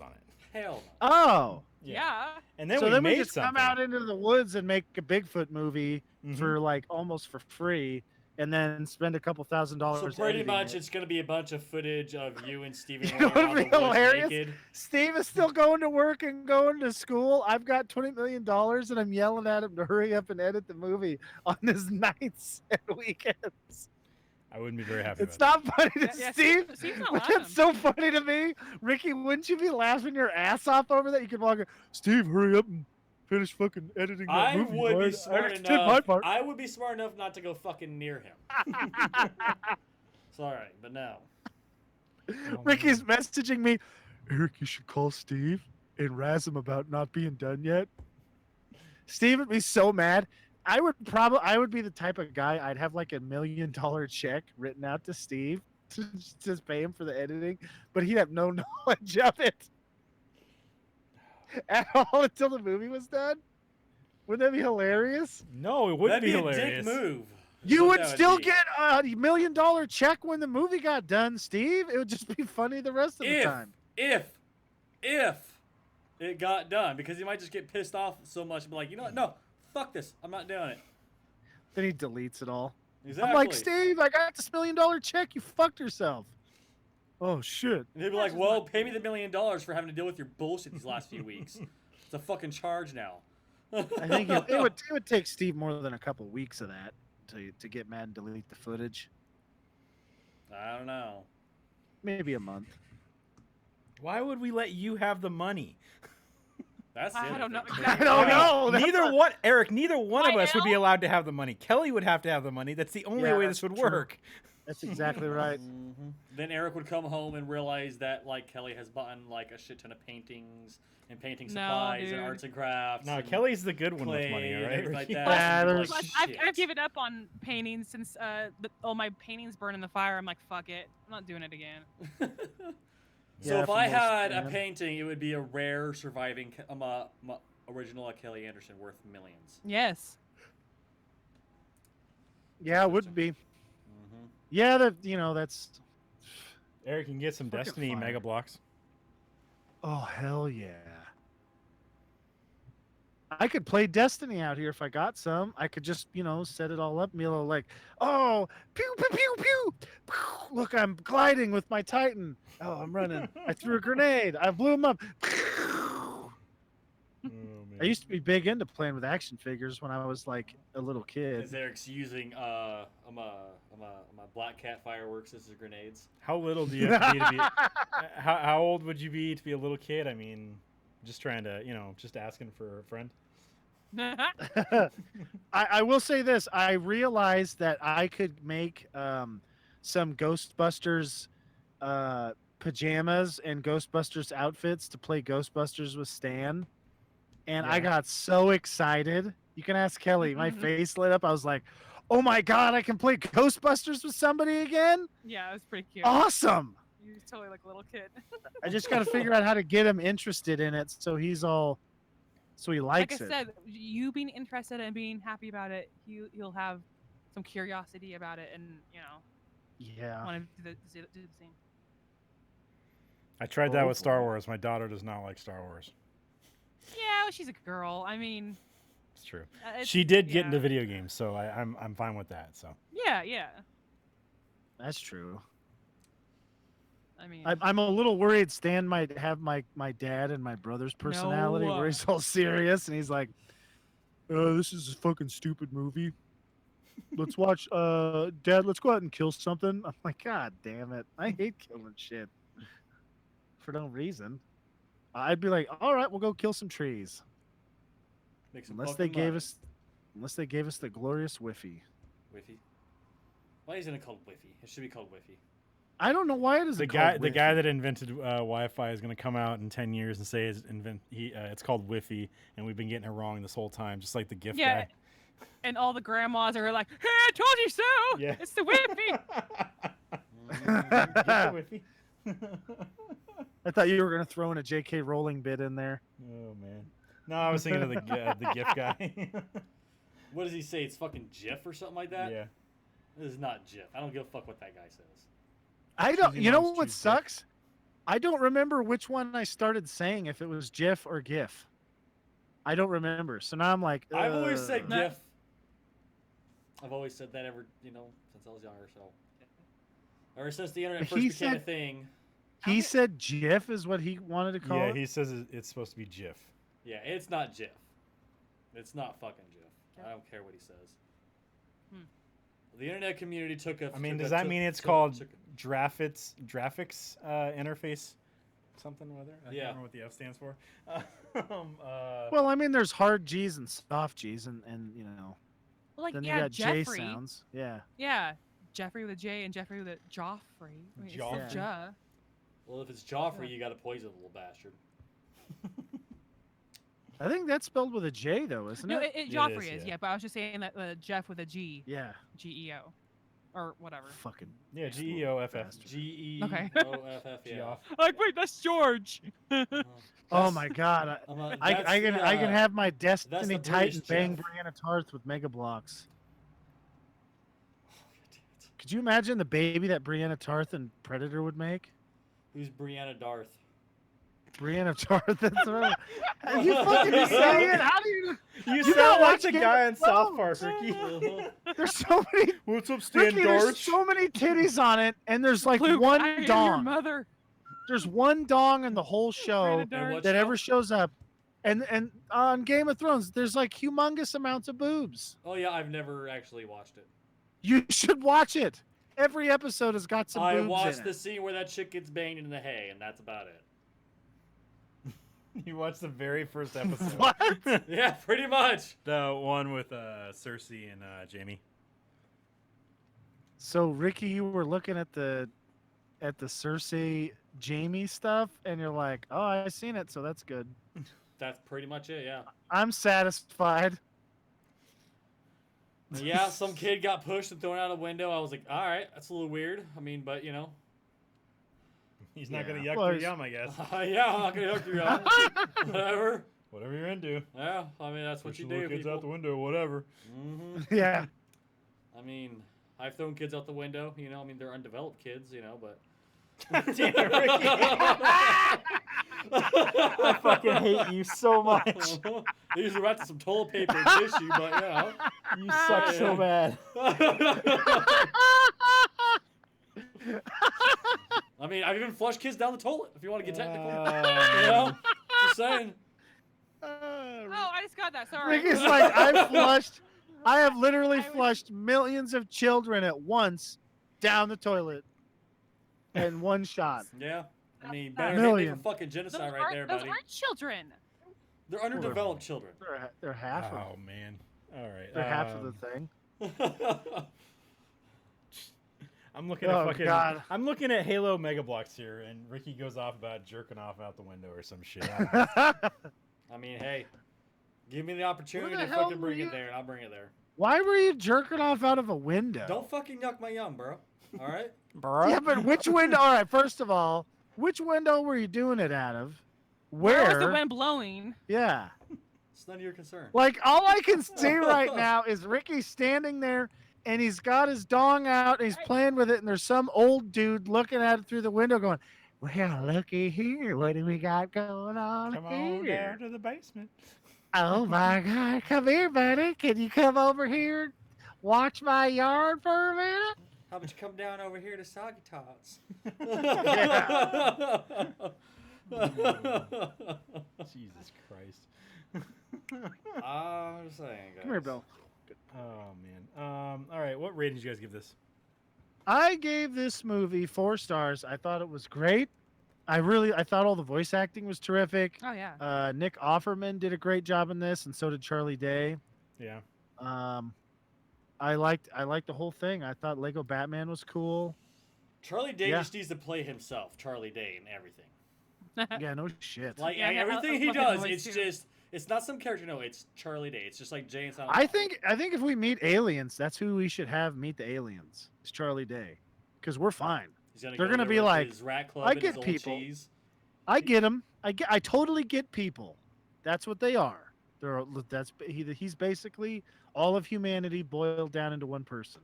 Hell Oh, Yeah. And then so we then made we just something. come out into the woods and make a Bigfoot movie Mhm. for like almost for free, and then spend a couple $1,000. no. So pretty editing much, it. it's gonna be a bunch of footage of you and Steven You running know around what'd the be woods hilarious? naked. Steve is still going to work and going to school. I've got $20 million, and I'm yelling at him to hurry up and edit the movie on his nights and weekends. I wouldn't be very happy. It's about not funny to Yeah, Steve. Steve's not But laughing. that's so funny to me. Ricky, wouldn't you be laughing your ass off over that? You could walk in, Steve, hurry up and finish fucking editing that I movie. would bud. be smart I did my enough. part." I would be smart enough not to go fucking near him. Sorry, but no. that. Ricky's messaging me, Eric, you should call Steve and razz him about not being done yet. Steve would be so mad. I would be the type of guy, I'd have like $1 million check written out to Steve to just pay him for the editing, but he'd have no knowledge of it at all until the movie was done. Wouldn't that be hilarious? No, it wouldn't That'd be a hilarious. dick move. You What would that still be. get a $1 million check when the movie got done, Steve. It would just be funny the rest of the time. If it got done, because he might just get pissed off so much and be like, you know what? No, fuck this. I'm not doing it. Then he deletes it all. Exactly. I'm like, Steve, I got this $1 million check. You fucked yourself. Oh shit. And he'd be like, well, pay me the $1 million for having to deal with your bullshit these last few weeks. It's a fucking charge now. I think it would take Steve more than a couple weeks of that to get mad and delete the footage. I don't know. Maybe a month. Why would we let you have the money? That's I it. don't know. I don't know. That's Neither not- one, Eric. Neither one of Why, us would be Al? allowed to have the money. Kelly would have to have the money. That's the only Yeah, way that's this would true. work. That's exactly right. Then Eric would come home and realize that like Kelly has bought like a shit ton of paintings and painting No, supplies dude. and arts and crafts. No, and Kelly's the good one with clay money, all and right? everything like Ricky? that. Yeah, And you'd be there's- like, I've "Shit." given up on painting since all my paintings burn in the fire. I'm like, fuck it, I'm not doing it again. So Yeah, if for I most, had a man. painting, it would be a rare surviving original Kelly Anderson worth millions. Yes. Yeah, it would be. Mm-hmm. Yeah, that's. Eric, you can get some Fucking Destiny fire. Mega Blocks. Oh hell yeah! I could play Destiny out here if I got some. I could just set it all up, and be a little like, oh, pew pew pew pew. Look, I'm gliding with my Titan. Oh, I'm running. I threw a grenade. I blew him up. Oh, man. I used to be big into playing with action figures when I was like a little kid. Is Eric's using Black Cat fireworks as his grenades? How little do you have to be? How old would you be to be a little kid? I mean, just trying to, just asking for a friend. I will say this. I realized that I could make some Ghostbusters pajamas and Ghostbusters outfits to play Ghostbusters with Stan. And I Yeah. got so excited. You can ask Kelly. My face lit up. I was like, oh my God, I can play Ghostbusters with somebody again? Yeah, it was pretty cute. Awesome. You're totally like a little kid. I just got to figure out how to get him interested in it so he Like likes I it. said, you being interested and being happy about it, you'll have some curiosity about it, and Yeah. want to do the same. I tried that with Star Hopefully. Wars. My daughter does not like Star Wars. Yeah, well, she's a girl. I mean, It's true. it's- She did get yeah. into video games, so I'm fine with that. So Yeah. That's true. I mean, I'm a little worried Stan might have my dad and my brother's personality No. where he's all serious and he's like, this is a fucking stupid movie. Let's watch Dad, let's go out and kill something. I'm like, God damn it. I hate killing shit for no reason. I'd be like, all right, we'll go kill some trees. Make some Unless they fucking gave us the glorious Whiffy. Whiffy. Why isn't it called Whiffy? It should be called Whiffy. I don't know why it is the guy that invented Wi-Fi is going to come out in 10 years and say it's called Wi-Fi, and we've been getting it wrong this whole time, just like the gift yeah. guy. And all the grandmas are like, "Hey, I told you so. Yeah. It's the Whippy." Get the Wi-Fi. I thought you were gonna throw in a J.K. Rowling bit in there. Oh man. No, I was thinking of the gift guy. What does he say? It's fucking Jif or something like that? Yeah. This is not Jif. I don't give a fuck what that guy says. I don't. Choosing You know moms what choose GIF. sucks? I don't remember which one I started saying. If it was GIF or GIF, I don't remember. So now I'm like, I've always said No. GIF. I've always said that since I was younger. So ever since the internet He first became a said- thing. He said GIF is what he wanted to call Yeah, it. he says it's supposed to be GIF. Yeah, it's not GIF. It's not fucking GIF. I don't care what he says. Hmm. The internet community took a. I mean, took does a- that took- mean it's took- called took- graphics interface? Something or other? I Yeah. can't remember what the F stands for. Well, I mean, there's hard G's and soft G's, and Well, like, then you yeah, got J Jeffrey. sounds. Yeah. Yeah, Jeffrey with a J and Jeffrey with a Joffrey. I mean, it's still Joffrey. Ja. Well, if it's Joffrey, you got to poison the little bastard. I think that's spelled with a J though, isn't No, it? it It Joffrey is, is, yeah. yeah. But I was just saying that Jeff with a G, Yeah. G-E-O, or whatever. Fucking. Yeah, GEOFF. bastard. GEOFF. Yeah. Like, wait, that's George. Oh That's- my God. that's I can the, I can have my Destiny the Titan British bang Jeff. Brianna Tarth with Mega Blocks. Could you imagine the baby that Brianna Tarth and Predator would make? Who's Brianna Darth? Brianna Tarth. That's what I, you fucking say it. How do you? You You sound gotta like watch the Game guy of in South Park, Thrones. Ricky. There's so many. What's up, Stan Ricky, there's Darch? so many titties on it, and there's like Luke, I one am your dong. mother. There's one dong in the whole show Brianna Darth. And what that show? ever shows up, and on Game of Thrones, there's like humongous amounts of boobs. Oh yeah, I've never actually watched it. You should watch it. Every episode has got some I boobs watched in the it. scene where that chick gets banged in the hay, and that's about it. You watched the very first episode. What? Yeah, pretty much. The one with Cersei and Jamie. So Ricky, you were looking at the Cersei Jamie stuff, and you're like, "Oh, I seen it, so that's good. That's pretty much it. Yeah. I'm satisfied." Yeah. Some kid got pushed and thrown out a window. I was like, all right, that's a little weird. I mean, but you know. He's not Yeah. gonna yuck Well, your it's- yum, I guess. Yeah, I'm not gonna hook you up. Whatever. Whatever you're into. Yeah. I mean, that's what Push you the little do. kids out the window, whatever. Yeah. I mean, I've thrown kids out the window. You know, I mean, they're undeveloped kids. You know, but. Damn it, Ricky. I fucking hate you so much. They usually wrapped in some toilet paper and tissue, but yeah. You suck so bad. I mean, I've even flushed kids down the toilet, if you want to get technical. You Oh, know? Just saying. Oh, I just got that. Sorry. Ricky's like, I have literally flushed millions of children at once down the toilet in one shot. Yeah. I mean, That's better hit me for million. fucking those genocide right aren't, there, those buddy. aren't children. They're underdeveloped children. They're half of Oh man. All right. they're half of the thing. I'm looking Oh, at fucking. God. I'm looking at Halo Mega Blocks here, and Ricky goes off about jerking off out the window or some shit. I mean, hey, give me the opportunity Where the to hell fucking bring were it you? there, and I'll bring it there. Why were you jerking off out of a window? Don't fucking yuck my yum, bro. All right? Bro. Yeah, but which window? All right, first of all, which window were you doing it out of? Where was the Where? wind blowing? Yeah. It's none of your concern. Like all I can see right now is Ricky standing there and he's got his dong out and he's playing with it and there's some old dude looking at it through the window going, "Well, looky here, what do we got going on Come on here? down to the basement. Oh my God, come here, buddy. Can you come over here and watch my yard for a minute?" How about you come down over here to Soggy Tots? Jesus Christ. I'm just saying, guys. Come here, Bill. Oh man. All right. What rating did you guys give this? I gave this movie 4 stars. I thought it was great. I thought all the voice acting was terrific. Oh yeah. Nick Offerman did a great job in this, and so did Charlie Day. Yeah. I liked the whole thing. I thought Lego Batman was cool. Charlie Day Yeah. just needs to play himself, Charlie Day, and everything. Yeah, no shit. Like Yeah, everything he fucking does, voice it's too. just it's not some character. No, it's Charlie Day. It's just like Jay and Silent I Bob. think if we meet aliens, that's who we should have meet the aliens. It's Charlie Day, because we're fine. He's gonna they're go gonna there be with like, his rat club I and get his old people. cheese. I get them. I totally get people. That's what they are. He's basically all of humanity boiled down into one person.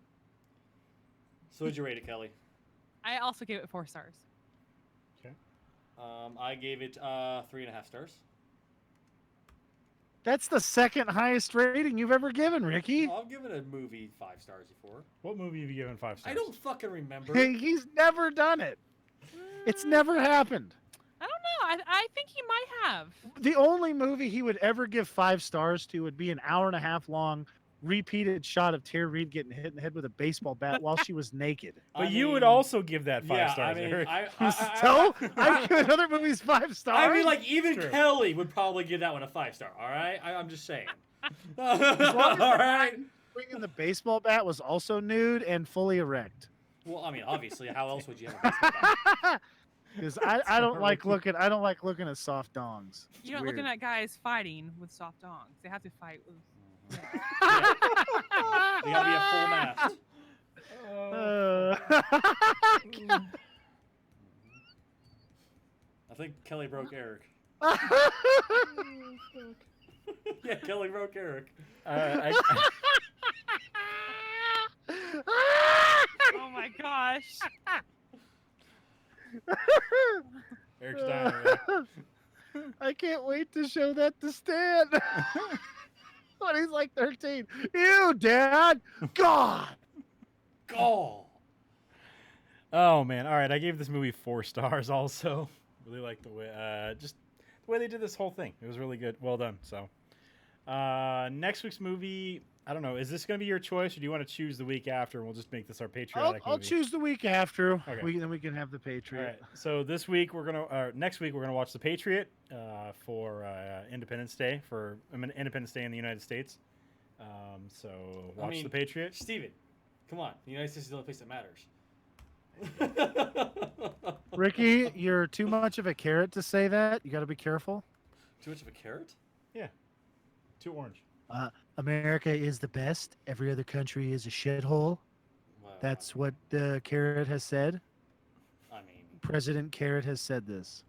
So what'd you rate it, Kelly? I also gave it 4 stars. I gave it 3.5 stars. That's the second highest rating you've ever given, Ricky. I've given a movie 5 stars before. What movie have you given 5 stars? I don't fucking remember. He's never done it. It's never happened. I don't know. I think he might have. The only movie he would ever give 5 stars to would be an hour and a half long repeated shot of Tara Reid getting hit in the head with a baseball bat while she was naked. But you would mean, also give that 5 yeah, stars, I mean, Eric. So I've given other movies 5 stars. I mean, like even True. Kelly would probably give that one a 5 star. All right, I'm just saying. All long as the right. bringing the baseball bat was also nude and fully erect. Well, I mean, obviously, how else would you have a baseball bat? Because I don't like looking at soft dongs. It's You're not weird. looking at guys fighting with soft dongs. They have to fight with. They gotta be a full mast. I think Kelly broke Eric. Yeah, Kelly broke Eric. Oh my gosh. Eric's dying. Eric. I can't wait to show that to Stan. When he's like 13. Ew, Dad. God. Oh. Oh man! All right, I gave this movie 4 stars. Also, really like the way, just the way they did this whole thing. It was really good. Well done. So, next week's movie, I don't know. Is this going to be your choice, or do you want to choose the week after? And we'll just make this our patriotic I'll movie. choose the week after. Okay. Then we can have the All Patriot. right. So next week we're gonna watch The Patriot for Independence Day for Independence Day in the United States. So watch The Patriot. Steven, Come on, the United States is the only place that matters. Ricky, you're too much of a carrot to say that. You got to be careful. Too much of a carrot? Yeah. Too orange. America is the best. Every other country is a shithole. Wow. That's what the carrot has said. I mean. President Carrot has said this.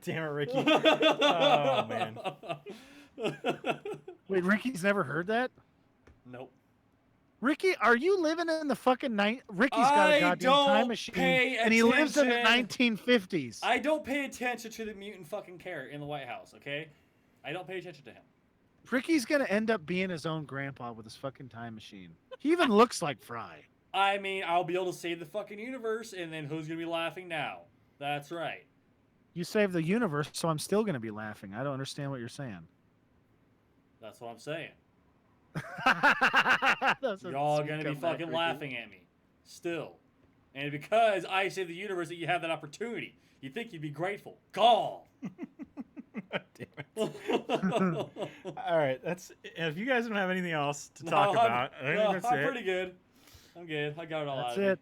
Damn it, Ricky. Oh, man. Wait, Ricky's never heard that? Nope. Ricky, are you living in the fucking night? Ricky's got a I goddamn don't time machine, pay and he lives in the attention. 1950s. I don't pay attention to the mutant fucking carrot in the White House, okay? I don't pay attention to him. Ricky's gonna end up being his own grandpa with his fucking time machine. He even looks like Fry. I mean, I'll be able to save the fucking universe, and then who's gonna be laughing now? That's right. You saved the universe, so I'm still gonna be laughing. I don't understand what you're saying. That's what I'm saying. That's a Y'all sweet gonna be comeback, fucking Ricky. laughing at me. Still. And because I saved the universe that you have that opportunity, you think you'd be grateful. Gall! Damn it. All right, that's. If you guys don't have anything else to No, talk I'm- about, I think no, that's I'm it. pretty good. I'm good. I got it all That's out of it.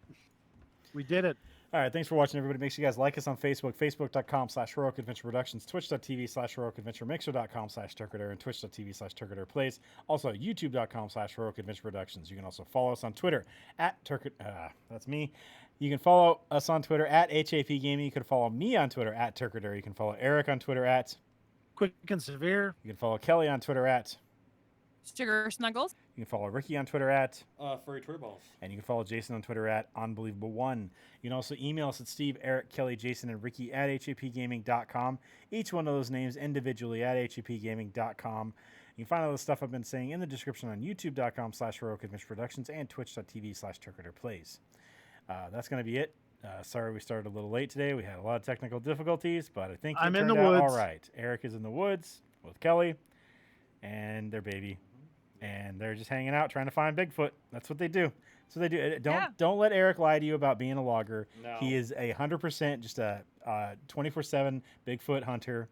We did it. All right, thanks for watching, everybody. Make sure you guys like us on Facebook, facebook.com/Heroic Productions, twitch.tv/Heroic Adventure, mixer.com/Turketer, and twitch.tv/Turketer Plays. Also, youtube.com/Heroic Productions. You can also follow us on Twitter at that's me. You can follow us on Twitter at HAP Gaming. You can follow me on Twitter at Turketer. You can follow Eric on Twitter at. Quick and severe. You can follow Kelly on Twitter at. Sugar Snuggles. You can follow Ricky on Twitter at. Furry Twitter balls. And you can follow Jason on Twitter at Unbelievable1. You can also email us at Steve, Eric, Kelly, Jason, and Ricky at hapgaming.com. Each one of those names individually at hapgaming.com. You can find all the stuff I've been saying in the description on youtube.com/Heroic Adventure Productions and twitch.tv/Turketer Plays. That's going to be it. Sorry we started a little late today. We had a lot of technical difficulties, but I think I'm it in turned the out woods. all right. Eric is in the woods with Kelly and their baby. And they're just hanging out trying to find Bigfoot. That's what they do. So they do. Don't let Eric lie to you about being a logger. No. He is 100% just a 24/7 Bigfoot hunter.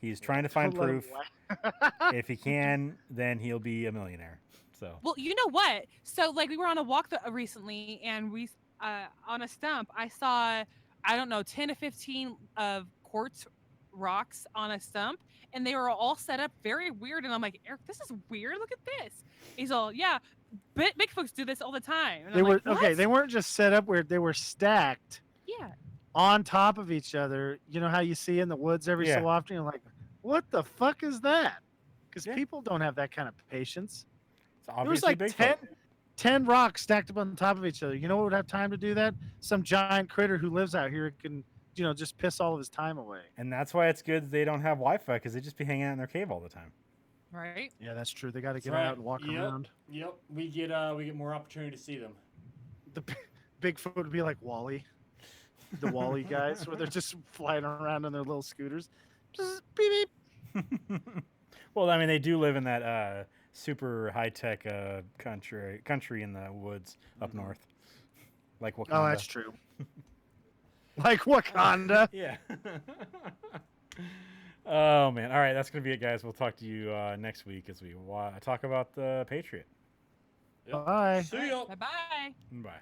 He's trying to find Don't let him proof. If he can, then he'll be a millionaire. So Well, you know what? So, like, we were on a walk recently, and we, on a stump, I saw, I don't know, 10 to 15 of quartz rocks on a stump, and they were all set up very weird. And I'm like, Eric, this is weird. Look at this. He's all, yeah, Bigfoots do this all the time. And They I'm were like, okay. "What?" They weren't just set up weird. They were stacked Yeah. on top of each other. You know how you see in the woods every Yeah. so often. You're like, what the fuck is that? Because Yeah. people don't have that kind of patience. it's There was obviously like Bigfoot. 10 rocks stacked up on top of each other. You know what would have time to do that? Some giant critter who lives out here can, just piss all of his time away. And that's why it's good they don't have Wi-Fi, because they just be hanging out in their cave all the time. Right. Yeah, that's true. They got to That's get right. out and walk Yep. around. Yep. We get more opportunity to see them. The Bigfoot would be like Wally, the Wally guys, where they're just flying around on their little scooters. Just beep beep. Well, I mean, they do live in that super high-tech country in the woods up north, like Wakanda. Oh, that's true. Like Wakanda. Yeah. Oh man! All right, that's gonna be it, guys. We'll talk to you next week as we talk about the Patriot. Yep. Bye. See ya. Bye bye. Bye.